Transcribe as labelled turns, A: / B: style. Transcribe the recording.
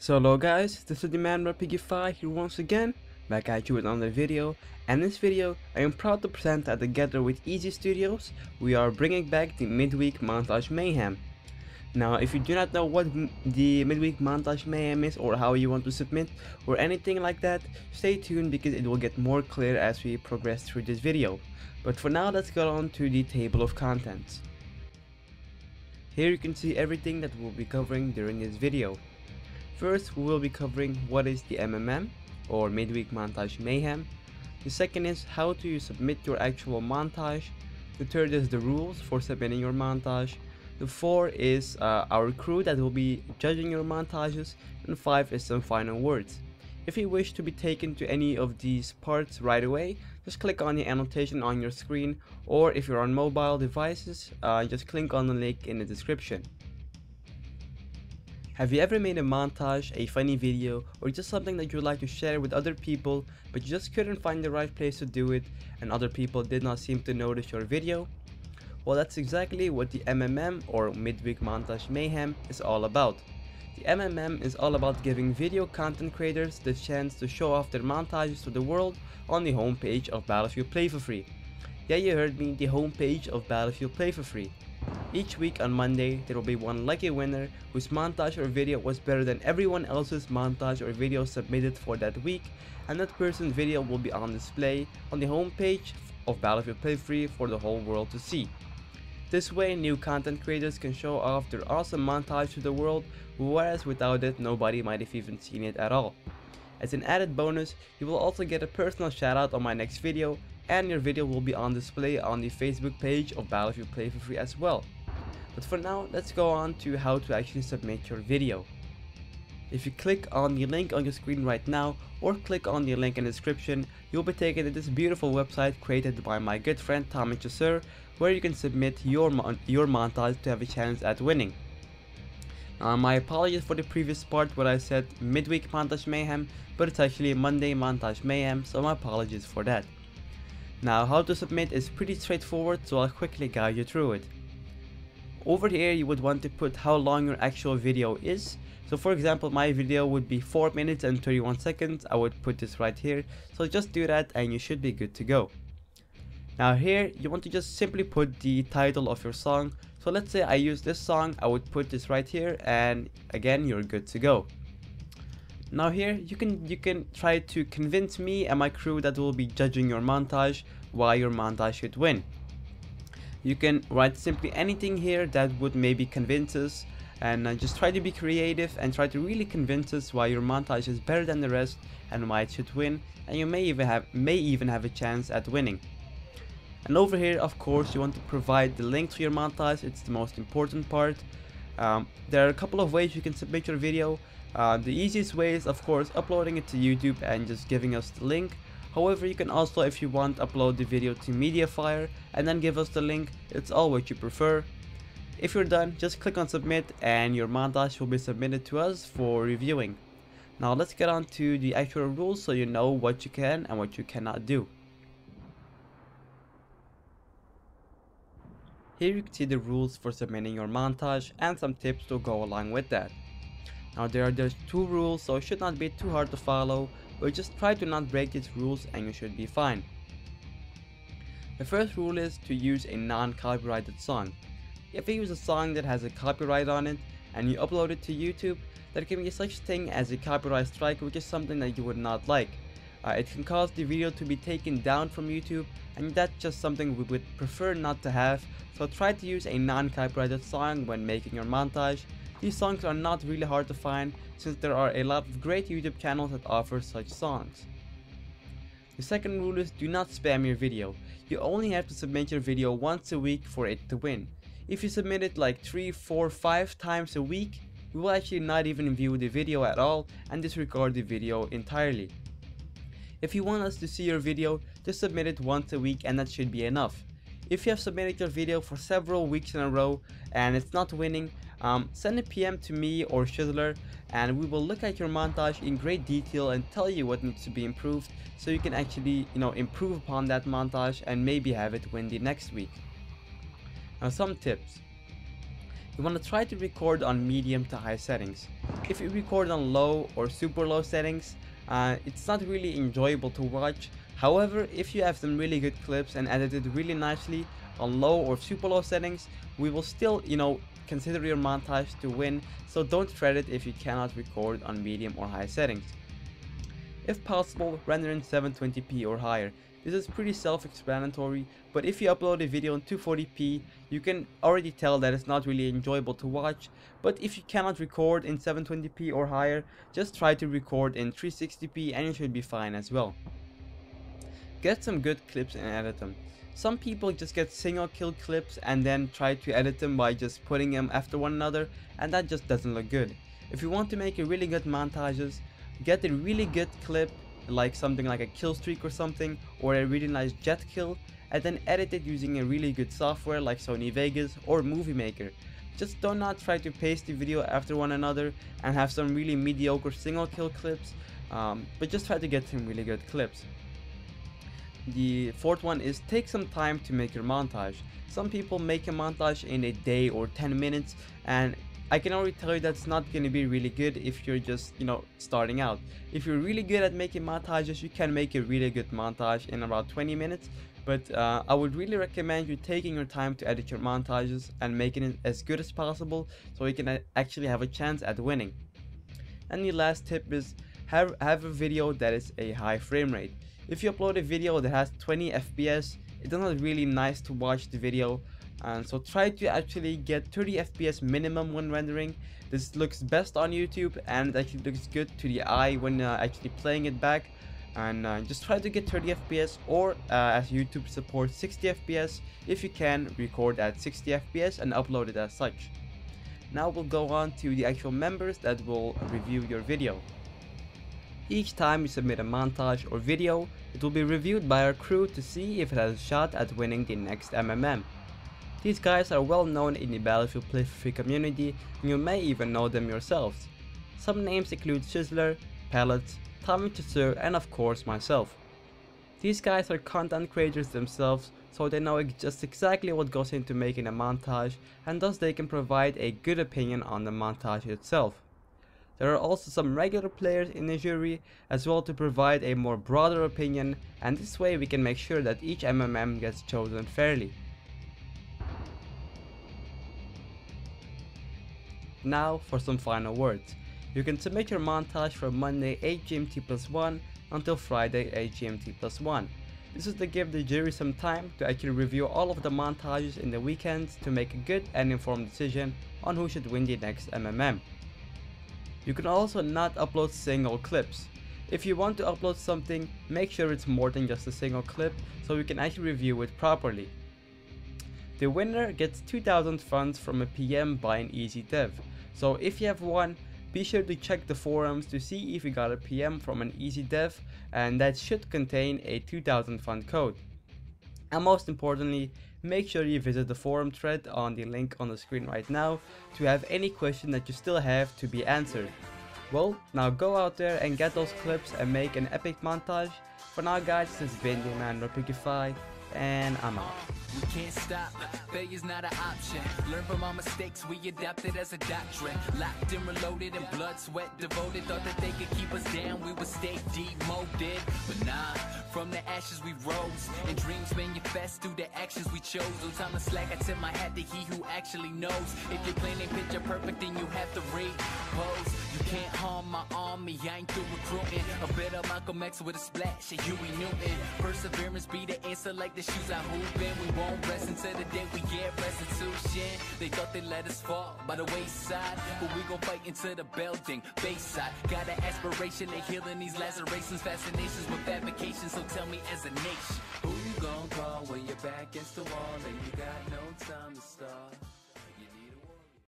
A: So hello guys, this is TheManBearPigify here once again, back at you with another video. And in this video, I am proud to present that together with EAzy Studios, we are bringing back the midweek montage Mayhem. Now if you do not know what the midweek montage Mayhem is or how you want to submit or anything like that, stay tuned because it will get more clear as we progress through this video. But for now, let's get on to the table of contents. Here you can see everything that we'll be covering during this video. First, we will be covering what is the MMM or midweek montage Mayhem. The second is how to submit your actual montage. The third is the rules for submitting your montage. The fourth is our crew that will be judging your montages, and 5 is some final words. If you wish to be taken to any of these parts right away, just click on the annotation on your screen, or if you're on mobile devices, just click on the link in the description. Have you ever made a montage, a funny video, or just something that you would like to share with other people, but you just couldn't find the right place to do it and other people did not seem to notice your video? Well, that's exactly what the MMM or midweek montage Mayhem is all about. The MMM is all about giving video content creators the chance to show off their montages to the world on the homepage of Battlefield Play for Free. Yeah, you heard me, the homepage of Battlefield Play for Free. Each week on Monday, there will be one lucky winner whose montage or video was better than everyone else's montage or video submitted for that week, and that person's video will be on display on the homepage of Battlefield Play Free for the whole world to see. This way, new content creators can show off their awesome montage to the world, whereas without it, nobody might have even seen it at all. As an added bonus, you will also get a personal shoutout on my next video, and your video will be on display on the Facebook page of Battlefield Play for Free as well. But for now, let's go on to how to actually submit your video. If you click on the link on your screen right now, or click on the link in the description, you'll be taken to this beautiful website created by my good friend TheManBearPigify, where you can submit your montage to have a chance at winning. My apologies for the previous part where I said midweek montage Mayhem, but it's actually Monday montage Mayhem, so my apologies for that. Now, how to submit is pretty straightforward, so I'll quickly guide you through it. Over here, you would want to put how long your actual video is. So for example, my video would be 4 minutes and 31 seconds. I would put this right here. So just do that and you should be good to go. Now here, you want to just simply put the title of your song. So let's say I use this song, I would put this right here, and again, you're good to go. Now here, you can try to convince me and my crew that will be judging your montage why your montage should win. You can write simply anything here that would maybe convince us, and just try to be creative and try to really convince us why your montage is better than the rest and why it should win, and you may even have a chance at winning. And over here, of course, you want to provide the link to your montage. It's the most important part. There are a couple of ways you can submit your video. The easiest way is, of course, uploading it to YouTube and just giving us the link. However, you can also, if you want, upload the video to Mediafire and then give us the link. It's all what you prefer. If you're done, just click on submit and your montage will be submitted to us for reviewing. Now let's get on to the actual rules so you know what you can and what you cannot do. Here you can see the rules for submitting your montage and some tips to go along with that. Now there are just 2 rules, so it should not be too hard to follow, but just try to not break these rules and you should be fine. The first rule is to use a non-copyrighted song. If you use a song that has a copyright on it and you upload it to YouTube, there can be such thing as a copyright strike, which is something that you would not like. It can cause the video to be taken down from YouTube, and that's just something we would prefer not to have, so try to use a non-copyrighted song when making your montage. These songs are not really hard to find since there are a lot of great YouTube channels that offer such songs. The second rule is do not spam your video. You only have to submit your video once a week for it to win. If you submit it like 3, 4, 5 times a week, we will actually not even view the video at all and disregard the video entirely. If you want us to see your video, just submit it once a week and that should be enough. If you have submitted your video for several weeks in a row and it's not winning, send a PM to me or Shizzler and we will look at your montage in great detail and tell you what needs to be improved so you can actually improve upon that montage and maybe have it win the next week. Now some tips. You want to try to record on medium to high settings. If you record on low or super low settings, it's not really enjoyable to watch. However, if you have some really good clips and edited really nicely on low or super low settings, we will still, consider your montage to win, so don't fret it if you cannot record on medium or high settings. If possible, render in 720p or higher. This is pretty self-explanatory, but if you upload a video in 240p, you can already tell that it's not really enjoyable to watch. But if you cannot record in 720p or higher, just try to record in 360p and you should be fine as well. Get some good clips and edit them. Some people just get single kill clips and then try to edit them by just putting them after one another, and that just doesn't look good. If you want to make a really good montages, get a really good clip, like something like a kill streak or something, or a really nice jet kill, and then edit it using a really good software like Sony Vegas or Movie Maker. Just do not try to paste the video after one another and have some really mediocre single kill clips, but just try to get some really good clips. The fourth one is take some time to make your montage. Some people make a montage in a day or 10 minutes, and I can already tell you that's not going to be really good if you're just, starting out. If you're really good at making montages, you can make a really good montage in about 20 minutes. But I would really recommend you taking your time to edit your montages and making it as good as possible so you can actually have a chance at winning. And the last tip is have a video that is a high frame rate. If you upload a video that has 20 FPS, it's not really nice to watch the video. And so try to actually get 30 FPS minimum when rendering. This looks best on YouTube and actually looks good to the eye when actually playing it back. And just try to get 30 FPS, or as YouTube supports 60 FPS, if you can, record at 60 FPS and upload it as such. Now we'll go on to the actual members that will review your video. Each time you submit a montage or video, it will be reviewed by our crew to see if it has a shot at winning the next MMM. These guys are well known in the Battlefield Play for Free community, and you may even know them yourselves. Some names include Sizzler, Pellets, Tommy Chasseur, and of course myself. These guys are content creators themselves, so they know just exactly what goes into making a montage, and thus they can provide a good opinion on the montage itself. There are also some regular players in the jury as well to provide a more broader opinion, and this way we can make sure that each MMM gets chosen fairly. Now for some final words. You can submit your montage from Monday 8 GMT+1 until Friday 8 GMT+1. This is to give the jury some time to actually review all of the montages in the weekends to make a good and informed decision on who should win the next MMM. You can also not upload single clips. If you want to upload something, make sure it's more than just a single clip so we can actually review it properly. The winner gets 2000 funds from a PM by an EAzy dev. So if you have one, be sure to check the forums to see if you got a PM from an EAzy dev, and that should contain a 2000 fund code. And most importantly, make sure you visit the forum thread on the link on the screen right now to have any question that you still have to be answered. Well, now go out there and get those clips and make an epic montage. For now guys, this has been TheManBearPigify, and I'm out.
B: We can't stop, failure's not an option. Learn from our mistakes, we adapt it as a doctrine. Locked and reloaded in blood, sweat, devoted. Thought that they could keep us down, we would stay demoted. But nah, from the ashes we rose, and dreams manifest through the actions we chose. No time to slack, I tip my hat to he who actually knows. If you're planning picture perfect, then you have to repose. You can't harm my army, I ain't through recruiting. A better Malcolm X with a splash of Huey Newton. Perseverance be the answer like the shoes I hoop in. We won't rest until the day we get restitution. They thought they let us fall by the wayside, but we gon' fight into the building, Bayside. Got an aspiration of healing these lacerations, fascinations with fabrication. So tell me as a nation, who you gon' call when you're back against the wall and you got no time to start?